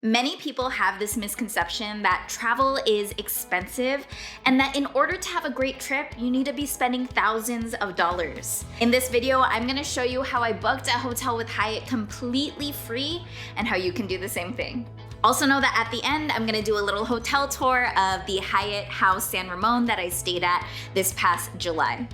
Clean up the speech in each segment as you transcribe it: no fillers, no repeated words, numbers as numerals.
Many people have this misconception that travel is expensive and that in order to have a great trip, you need to be spending thousands of dollars. In this video, I'm gonna show you how I booked a hotel with Hyatt completely free and how you can do the same thing. Also know that at the end, I'm gonna do a little hotel tour of the Hyatt House San Ramon that I stayed at this past July.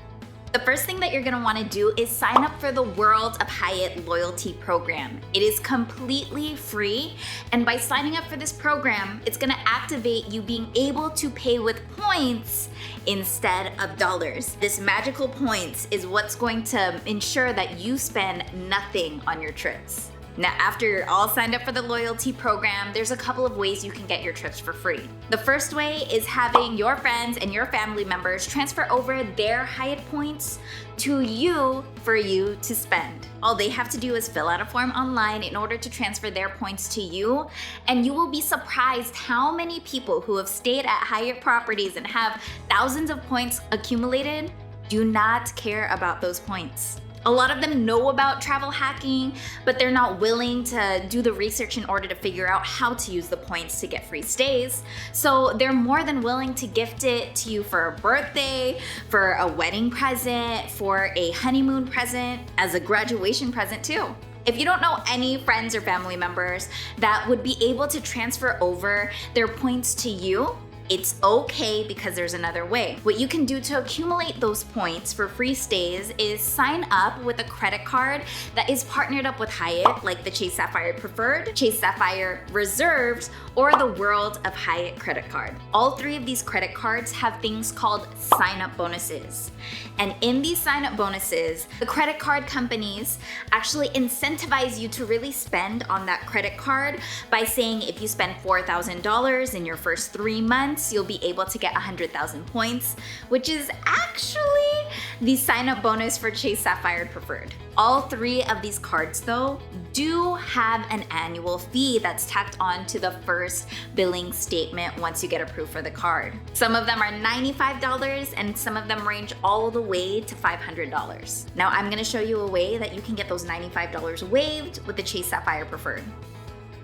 The first thing that you're gonna wanna do is sign up for the World of Hyatt loyalty program. It is completely free, and by signing up for this program, it's gonna activate you being able to pay with points instead of dollars. This magical points is what's going to ensure that you spend nothing on your trips. Now, after you're all signed up for the loyalty program, there's a couple of ways you can get your trips for free. The first way is having your friends and your family members transfer over their Hyatt points to you for you to spend. All they have to do is fill out a form online in order to transfer their points to you, and you will be surprised how many people who have stayed at Hyatt properties and have thousands of points accumulated do not care about those points. A lot of them know about travel hacking, but they're not willing to do the research in order to figure out how to use the points to get free stays. So they're more than willing to gift it to you for a birthday, for a wedding present, for a honeymoon present, as a graduation present too. If you don't know any friends or family members that would be able to transfer over their points to you, it's okay because there's another way. What you can do to accumulate those points for free stays is sign up with a credit card that is partnered up with Hyatt, like the Chase Sapphire Preferred, Chase Sapphire Reserved, or the World of Hyatt credit card. All three of these credit cards have things called sign-up bonuses. And in these sign-up bonuses, the credit card companies actually incentivize you to really spend on that credit card by saying if you spend $4,000 in your first 3 months, you'll be able to get 100,000 points, which is actually the sign-up bonus for Chase Sapphire Preferred. All three of these cards, though, do have an annual fee that's tacked on to the first billing statement once you get approved for the card. Some of them are $95 and some of them range all the way to $500. Now I'm gonna show you a way that you can get those $95 waived with the Chase Sapphire Preferred.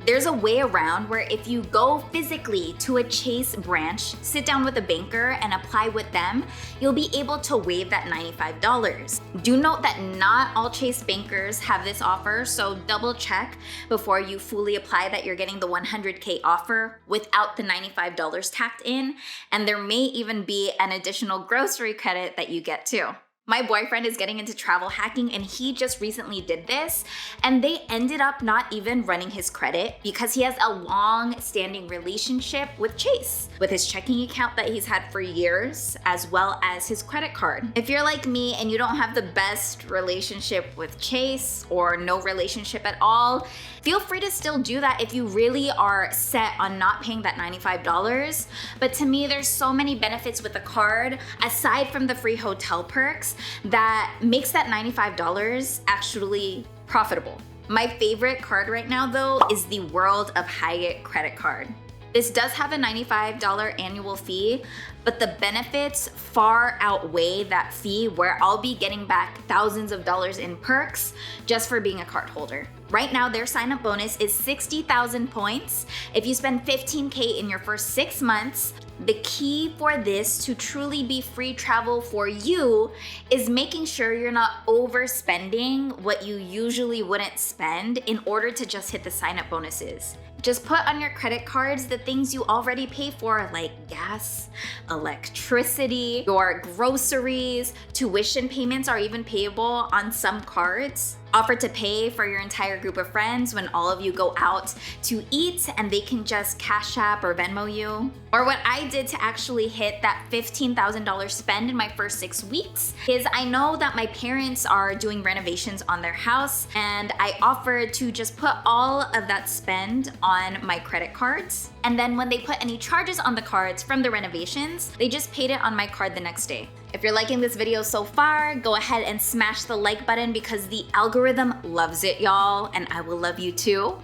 There's a way around where if you go physically to a Chase branch, sit down with a banker and apply with them, you'll be able to waive that $95. Do note that not all Chase bankers have this offer, so double check before you fully apply that you're getting the $100K offer without the $95 tacked in, and there may even be an additional grocery credit that you get too. My boyfriend is getting into travel hacking and he just recently did this, and they ended up not even running his credit because he has a long-standing relationship with Chase, with his checking account that he's had for years, as well as his credit card. If you're like me and you don't have the best relationship with Chase or no relationship at all, feel free to still do that if you really are set on not paying that $95. But to me, there's so many benefits with the card, aside from the free hotel perks, that makes that $95 actually profitable. My favorite card right now, though, is the World of Hyatt credit card. This does have a $95 annual fee, but the benefits far outweigh that fee, where I'll be getting back thousands of dollars in perks just for being a card holder. Right now, their sign-up bonus is 60,000 points. If you spend 15K in your first 6 months, the key for this to truly be free travel for you is making sure you're not overspending what you usually wouldn't spend in order to just hit the sign-up bonuses. Just put on your credit cards the things you already pay for, like gas, electricity, your groceries, tuition payments are even payable on some cards. Offer to pay for your entire group of friends when all of you go out to eat and they can just Cash App or Venmo you. Or what I did to actually hit that $15,000 spend in my first 6 weeks is I know that my parents are doing renovations on their house, and I offered to just put all of that spend on my credit cards. And then when they put any charges on the cards from the renovations, they just paid it on my card the next day. If you're liking this video so far, go ahead and smash the like button because the algorithm loves it, y'all, and I will love you too.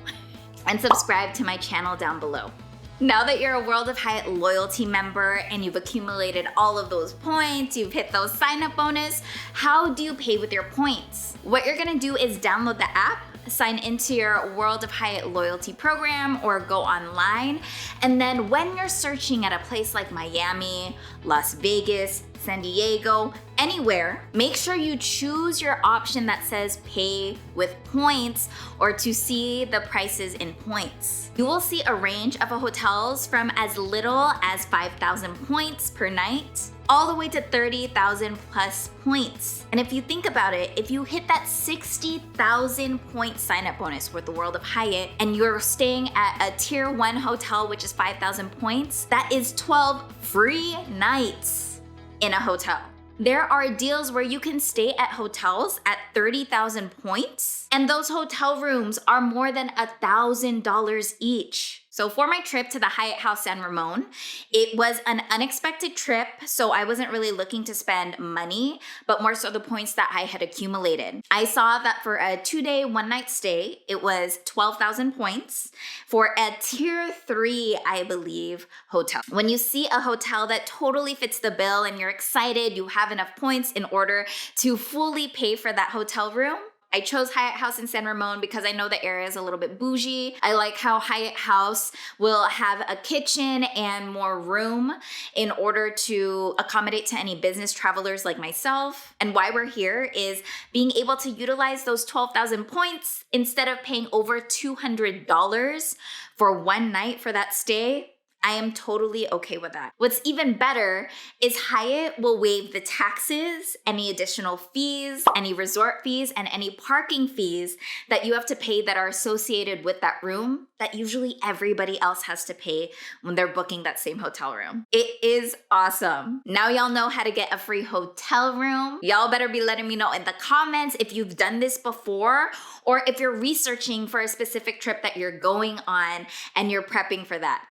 And subscribe to my channel down below. Now that you're a World of Hyatt loyalty member and you've accumulated all of those points, you've hit those sign-up bonus, how do you pay with your points? What you're gonna do is download the app sign into your World of Hyatt loyalty program or go online. And then when you're searching at a place like Miami, Las Vegas, San Diego, anywhere, make sure you choose your option that says pay with points or to see the prices in points. You will see a range of hotels from as little as 5,000 points per night all the way to 30,000 plus points. And if you think about it, if you hit that 60,000 point sign up bonus with the World of Hyatt and you're staying at a tier 1 hotel, which is 5,000 points, that is 12 free nights in a hotel. There are deals where you can stay at hotels at 30,000 points, and those hotel rooms are more than $1,000 each. So for my trip to the Hyatt House San Ramon, it was an unexpected trip, so I wasn't really looking to spend money, but more so the points that I had accumulated. I saw that for a 2-day, 1-night stay, it was 12,000 points for a tier 3, I believe, hotel. When you see a hotel that totally fits the bill and you're excited, you have enough points in order to fully pay for that hotel room, I chose Hyatt House in San Ramon because I know the area is a little bit bougie. I like how Hyatt House will have a kitchen and more room in order to accommodate to any business travelers like myself. And why we're here is being able to utilize those 12,000 points instead of paying over $200 for one night for that stay. I am totally okay with that. What's even better is Hyatt will waive the taxes, any additional fees, any resort fees, and any parking fees that you have to pay that are associated with that room that usually everybody else has to pay when they're booking that same hotel room. It is awesome. Now y'all know how to get a free hotel room. Y'all better be letting me know in the comments if you've done this before or if you're researching for a specific trip that you're going on and you're prepping for that.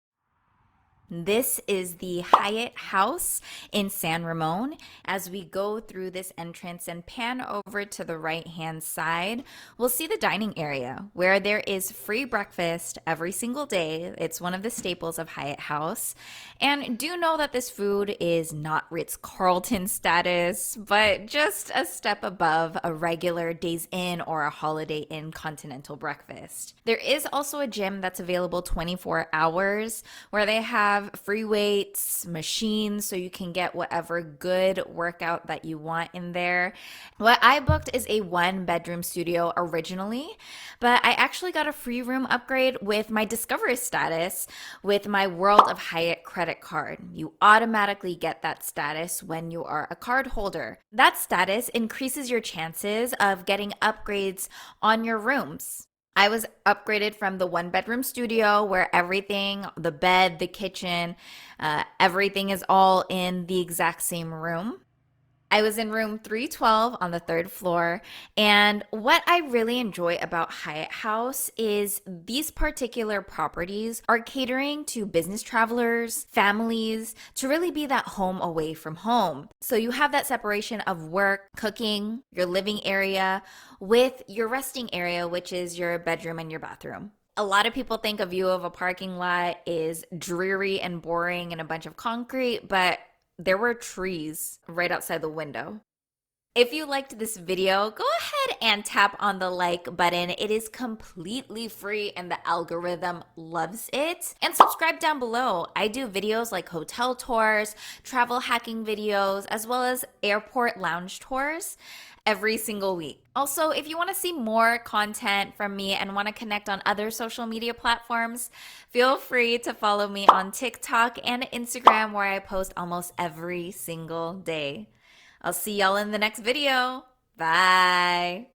This is the Hyatt House in San Ramon. As we go through this entrance and pan over to the right-hand side, we'll see the dining area where there is free breakfast every single day. It's one of the staples of Hyatt House. And do know that this food is not Ritz-Carlton status, but just a step above a regular Days Inn or a Holiday Inn continental breakfast. There is also a gym that's available 24 hours where they have free weights, machines, so you can get whatever good workout that you want in there. What I booked is a 1-bedroom studio originally, but I actually got a free room upgrade with my Discover status with my World of Hyatt credit card. You automatically get that status when you are a card holder. That status increases your chances of getting upgrades on your rooms. I was upgraded from the 1-bedroom studio where everything, the bed, the kitchen, everything is all in the exact same room. I was in room 312 on the 3rd floor, and what I really enjoy about Hyatt House is these particular properties are catering to business travelers, families, to really be that home away from home. So you have that separation of work, cooking, your living area, with your resting area, which is your bedroom and your bathroom. A lot of people think a view of a parking lot is dreary and boring and a bunch of concrete, but there were trees right outside the window. If you liked this video, go ahead and tap on the like button. It is completely free and the algorithm loves it. And subscribe down below. I do videos like hotel tours, travel hacking videos, as well as airport lounge tours every single week. Also, if you want to see more content from me and want to connect on other social media platforms, feel free to follow me on TikTok and Instagram where I post almost every single day. I'll see y'all in the next video. Bye.